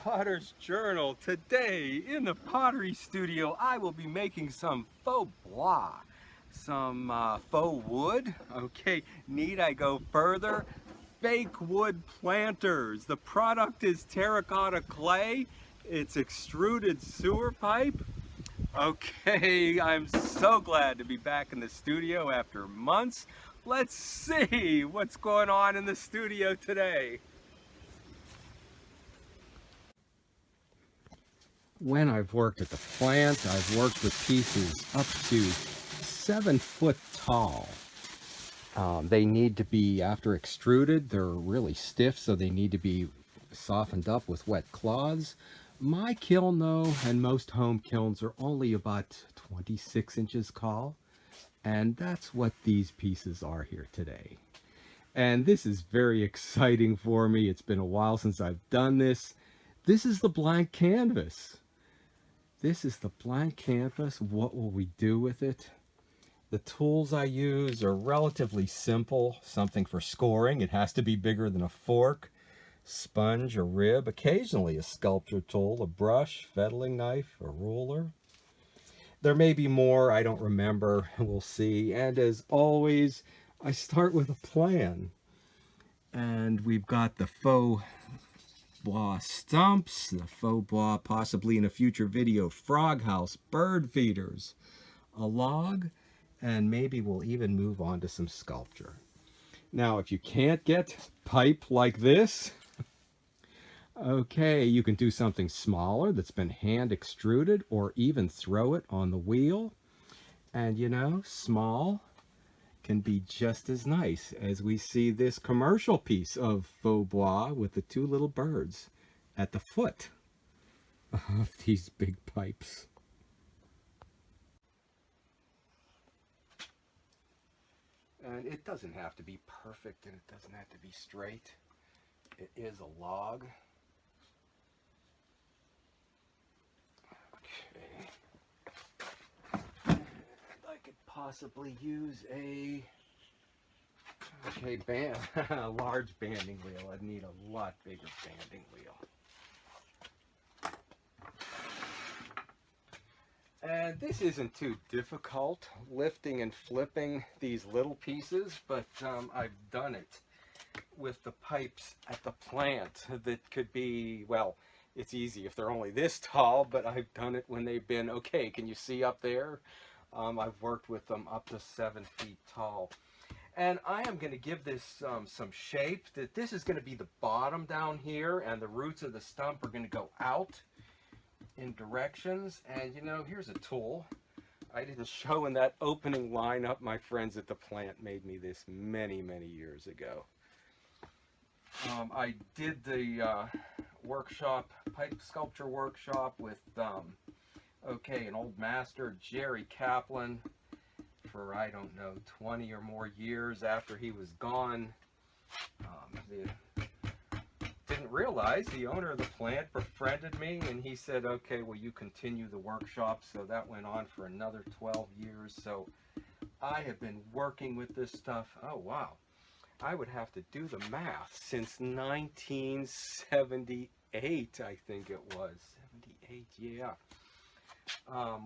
Potter's Journal. Today in the pottery studio I will be making some faux bois, some faux wood. Okay, need I go further? Fake wood planters. The product is terracotta clay. It's extruded sewer pipe. Okay, I'm so glad to be back in the studio after months. Let's see what's going on in the studio today. When I've worked at the plant, I've worked with pieces up to 7 foot tall. They need to be, after extruded, they're really stiff, so they need to be softened up with wet cloths. My kiln, though, and most home kilns are only about 26 inches tall, and that's what these pieces are here today. And this is very exciting for me. It's been a while since I've done this. This is the blank canvas. This is the blank canvas. What will we do with it? The tools I use are relatively simple. Something for scoring. It has to be bigger than a fork, sponge, a rib, occasionally a sculpture tool, a brush, fettling knife, a ruler. There may be more, I don't remember. We'll see. And as always, I start with a plan. And we've got the faux bois stumps, the faux bois, possibly in a future video, frog house, bird feeders, a log, and maybe we'll even move on to some sculpture. Now, if you can't get pipe like this, okay, you can do something smaller that's been hand extruded, or even throw it on the wheel. And you know, small can be just as nice, as we see this commercial piece of faux bois with the two little birds at the foot of these big pipes. And it doesn't have to be perfect, and it doesn't have to be straight. It is a log. Okay. And I could possibly use a a large banding wheel. I'd need a lot bigger banding wheel. And this isn't too difficult, lifting and flipping these little pieces, but I've done it with the pipes at the plant that could be, well, it's easy if they're only this tall, but I've done it when they've been, okay, can you see up there? I've worked with them up to 7 feet tall. And I am going to give this some shape. That this is going to be the bottom down here, and the roots of the stump are going to go out in directions. And you know, here's a tool I didn't show in that opening lineup. My friends at the plant made me this many years ago. I did the workshop, pipe sculpture workshop with an old master, Jerry Kaplan, for I don't know 20 or more years after he was gone. Didn't realize the owner of the plant befriended me, and he said, okay, well, you continue the workshop. So that went on for another 12 years. So I have been working with this stuff. Oh, wow. I would have to do the math since 1978, I think it was. 78, yeah.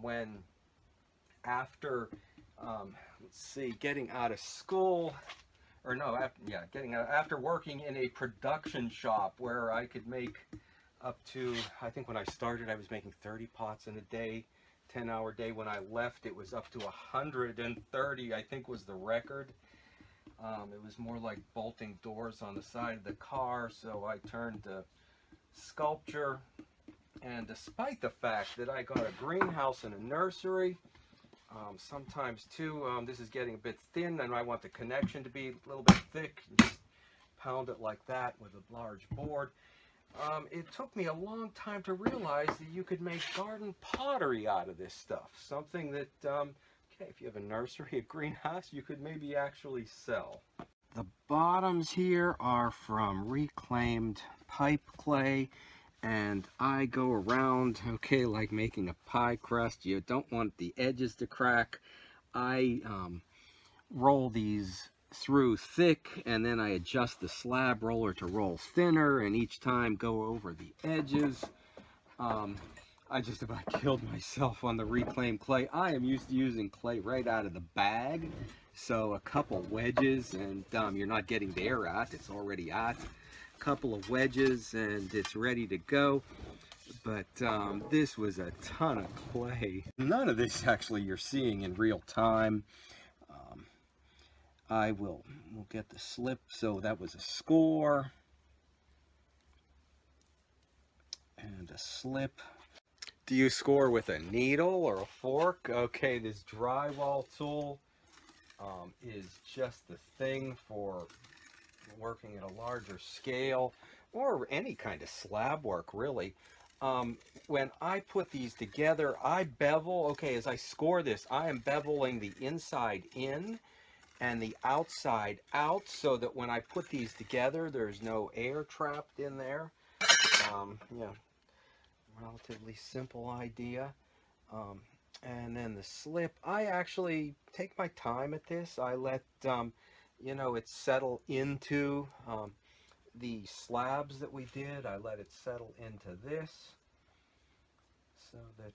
When after, let's see, getting out of school, or no, after working in a production shop where I could make up to, I think when I started I was making 30 pots in a day, 10-hour day. When I left it was up to 130, I think was the record. It was more like bolting doors on the side of the car, so I turned to sculpture. And despite the fact that I got a greenhouse and a nursery, sometimes too, this is getting a bit thin and I want the connection to be a little bit thick. Just pound it like that with a large board. It took me a long time to realize that you could make garden pottery out of this stuff. Something that, okay, if you have a nursery, a greenhouse, you could maybe actually sell. The bottoms here are from reclaimed pipe clay. And I go around, okay, like making a pie crust. You don't want the edges to crack. I roll these through thick, and then I adjust the slab roller to roll thinner, and each time go over the edges. I just about killed myself on the reclaimed clay. I am used to using clay right out of the bag, so a couple wedges, and you're not getting the air out, it's already out. A couple of wedges and it's ready to go. But this was a ton of clay. None of this actually you're seeing in real time. We'll get the slip. So that was a score and a slip. Do you score with a needle or a fork? Okay, this drywall tool is just the thing for working at a larger scale, or any kind of slab work, really. When I put these together, I bevel. Okay, as I score this, I am beveling the inside in and the outside out, so that when I put these together, there's no air trapped in there. Yeah, relatively simple idea. And then the slip, I actually take my time at this. I let you know, it settle into the slabs that we did. I let it settle into this, so that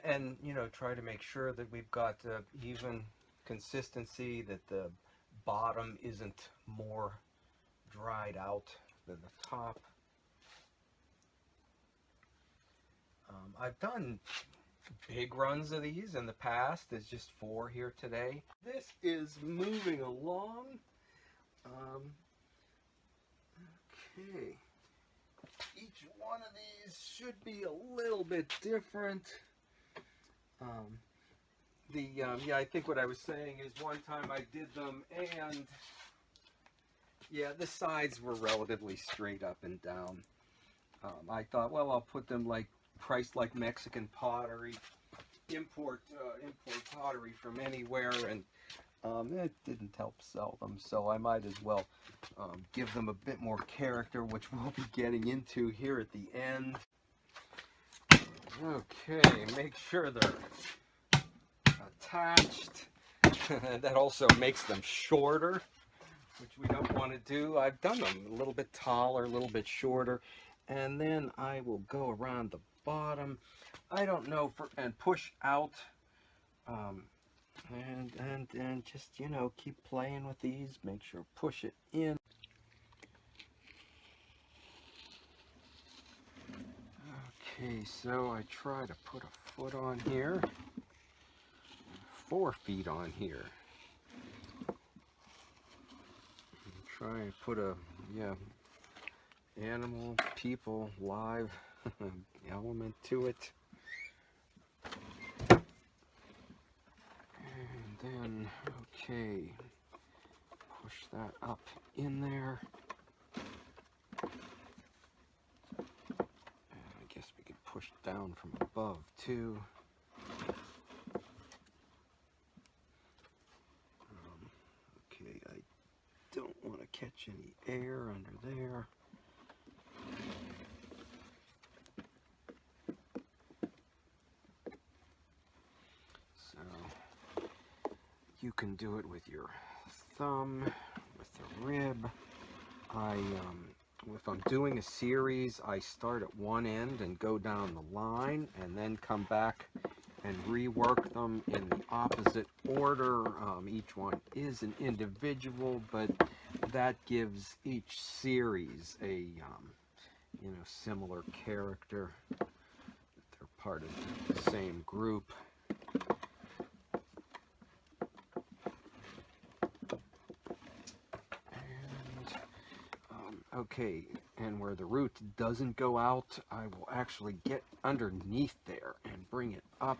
and you know, try to make sure that we've got even consistency, that the bottom isn't more dried out than the top. I've done big runs of these in the past. There's just 4 here today. This is moving along. Okay. Each one of these should be a little bit different. Yeah, I think what I was saying is, one time I did them, and yeah, the sides were relatively straight up and down. I thought, well, I'll put them like priced like Mexican pottery, import pottery from anywhere, and it didn't help sell them, so I might as well give them a bit more character, which we'll be getting into here at the end. Okay, make sure they're attached. That also makes them shorter, which we don't want to do. I've done them a little bit taller, a little bit shorter, and then I will go around the bottom. I don't know, and push out, and just, you know, keep playing with these. Make sure push it in. Okay, so I try to put a foot on here, 4 feet on here. Try and put a, yeah, animal, people, live element to it. And then, okay, push that up in there. And I guess we could push down from above too. Okay, I don't want to catch any air under there. So you can do it with your thumb, with the rib. If I'm doing a series, I start at one end and go down the line, and then come back and rework them in the opposite order. Each one is an individual, but that gives each series a you know, similar character. They're part of the same group. Okay, and where the root doesn't go out, I will actually get underneath there and bring it up.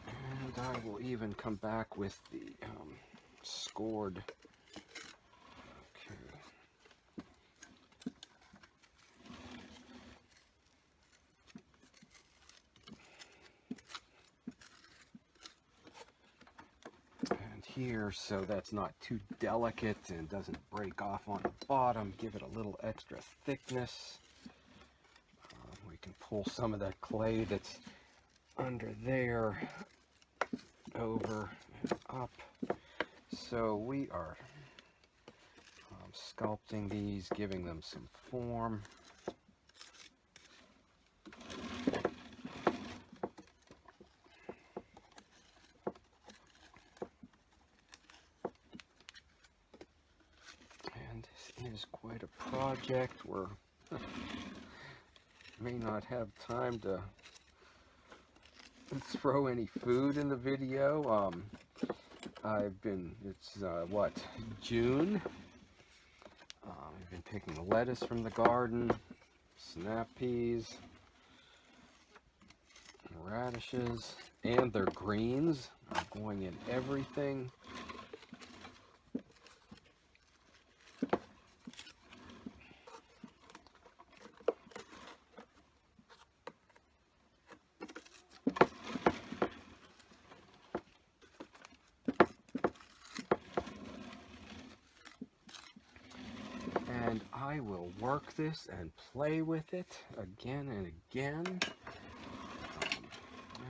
And I will even come back with the scored. here so that's not too delicate and doesn't break off on the bottom. Give it a little extra thickness. We can pull some of that clay that's under there over and up. So we are sculpting these, giving them some form. And this is quite a project. We're may not have time to throw any food in the video. It's what, June? I've been picking lettuce from the garden, snap peas, radishes, and their greens are going in everything. And I will work this and play with it again and again.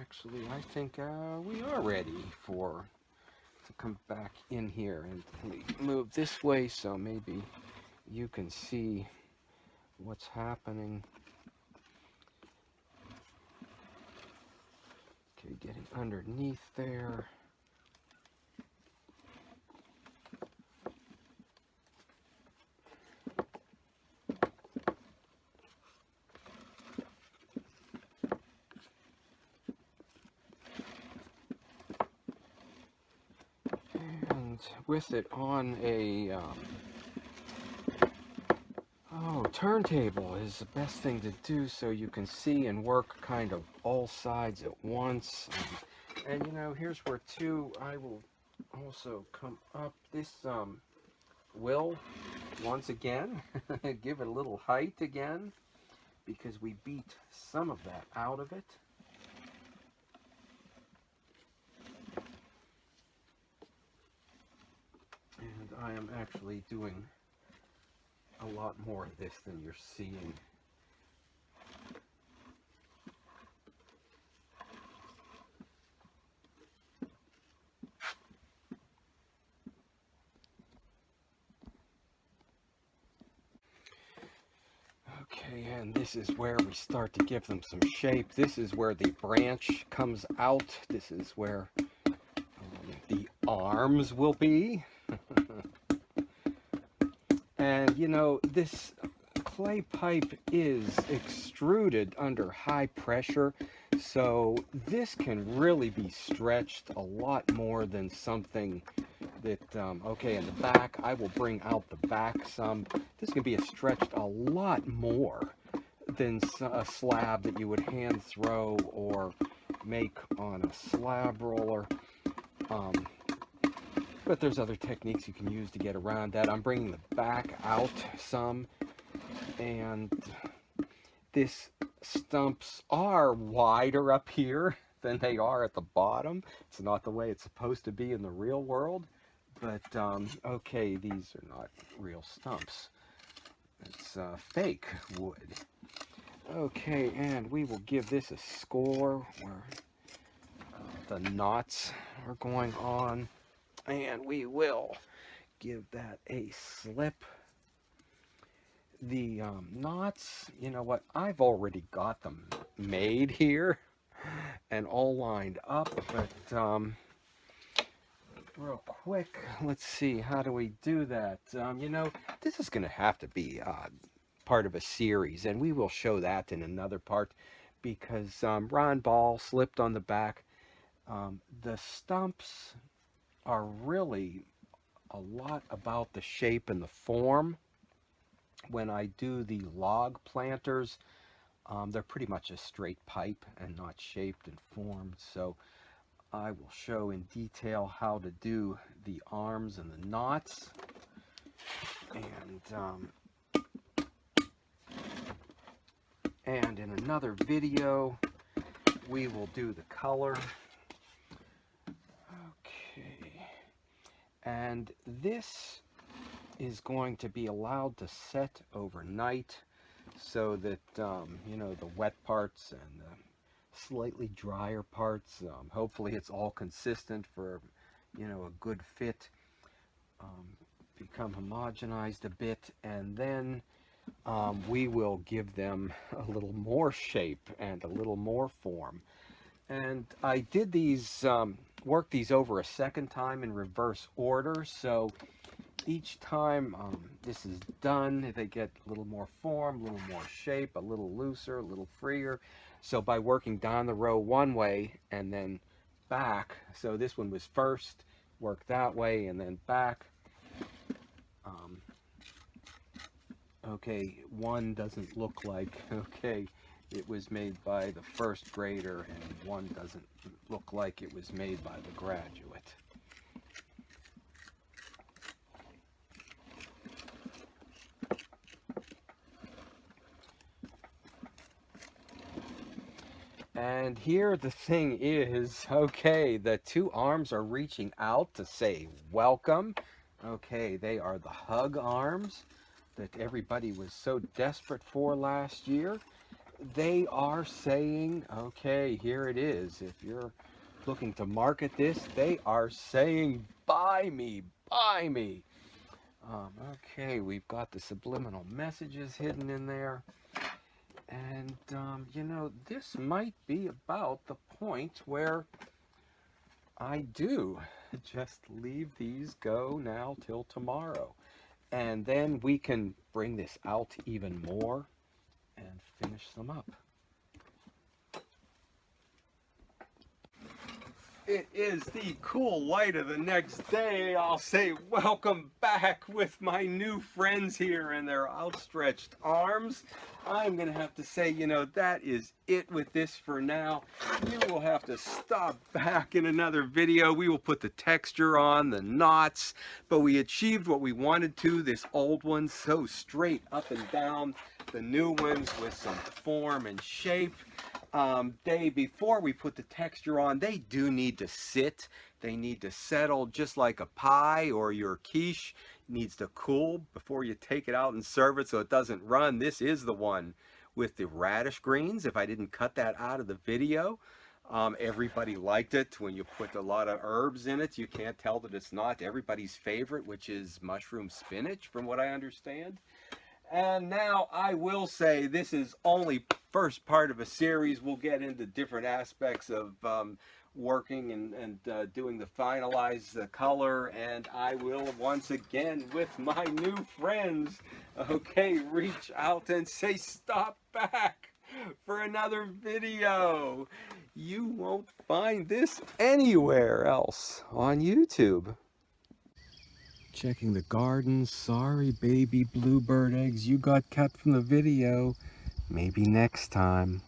Actually, I think we are ready to come back in here, and let me move this way so maybe you can see what's happening. Okay, getting underneath there. With it on a turntable is the best thing to do, so you can see and work kind of all sides at once. And you know, here's where too I will also come up. This will once again give it a little height again, because we beat some of that out of it. And I am actually doing a lot more of this than you're seeing. Okay, and this is where we start to give them some shape. This is where the branch comes out. This is where the arms will be. And you know, this clay pipe is extruded under high pressure, so this can really be stretched a lot more than something that, okay, in the back, I will bring out the back some. This can be stretched a lot more than a slab that you would hand throw or make on a slab roller. But there's other techniques you can use to get around that. I'm bringing the back out some, and this stumps are wider up here than they are at the bottom. It's not the way it's supposed to be in the real world, but okay, these are not real stumps. It's fake wood. Okay, and we will give this a score where the knots are going on. And we will give that a slip. The knots, you know what, I've already got them made here and all lined up, but real quick, let's see, how do we do that? You know, this is going to have to be part of a series, and we will show that in another part, because Ron Ball slipped on the back. The stumps are really a lot about the shape and the form. When I do the log planters, they're pretty much a straight pipe and not shaped and formed. So I will show in detail how to do the arms and the knots. And in another video, we will do the color. Okay. And this is going to be allowed to set overnight so that, you know, the wet parts and the slightly drier parts, hopefully it's all consistent for, you know, a good fit, become homogenized a bit, and then we will give them a little more shape and a little more form. And I did these, worked these over a second time in reverse order, so each time this is done, they get a little more form, a little more shape, a little looser, a little freer. So by working down the row one way and then back, so this one was first, work that way and then back. Okay, one doesn't look like, okay, it was made by the first grader, and one doesn't look like it was made by the graduate. And here the thing is, okay, the two arms are reaching out to say welcome. Okay, they are the hug arms that everybody was so desperate for last year. They are saying, okay, here it is. If you're looking to market this, they are saying, buy me, buy me. Okay, we've got the subliminal messages hidden in there. And, you know, this might be about the point where I do just leave these go now till tomorrow. And then we can bring this out even more and finish them up. It is the cool light of the next day. I'll say welcome back with my new friends here and their outstretched arms. I'm going to have to say, you know, that is it with this for now. You will have to stop back in another video. We will put the texture on, the knots, but we achieved what we wanted to. This old one so straight up and down. The new ones with some form and shape. Before we put the texture on, they do need to sit. They need to settle just like a pie or your quiche needs to cool before you take it out and serve it so it doesn't run. This is the one with the radish greens. If I didn't cut that out of the video, everybody liked it. When you put a lot of herbs in it, you can't tell that it's not everybody's favorite, which is mushroom spinach, from what I understand. And now I will say this is only first part of a series. We'll get into different aspects of working and doing the finalized color. And I will once again with my new friends, okay, reach out and say stop back for another video. You won't find this anywhere else on YouTube. Checking the garden. Sorry, baby bluebird eggs, you got cut from the video. Maybe next time.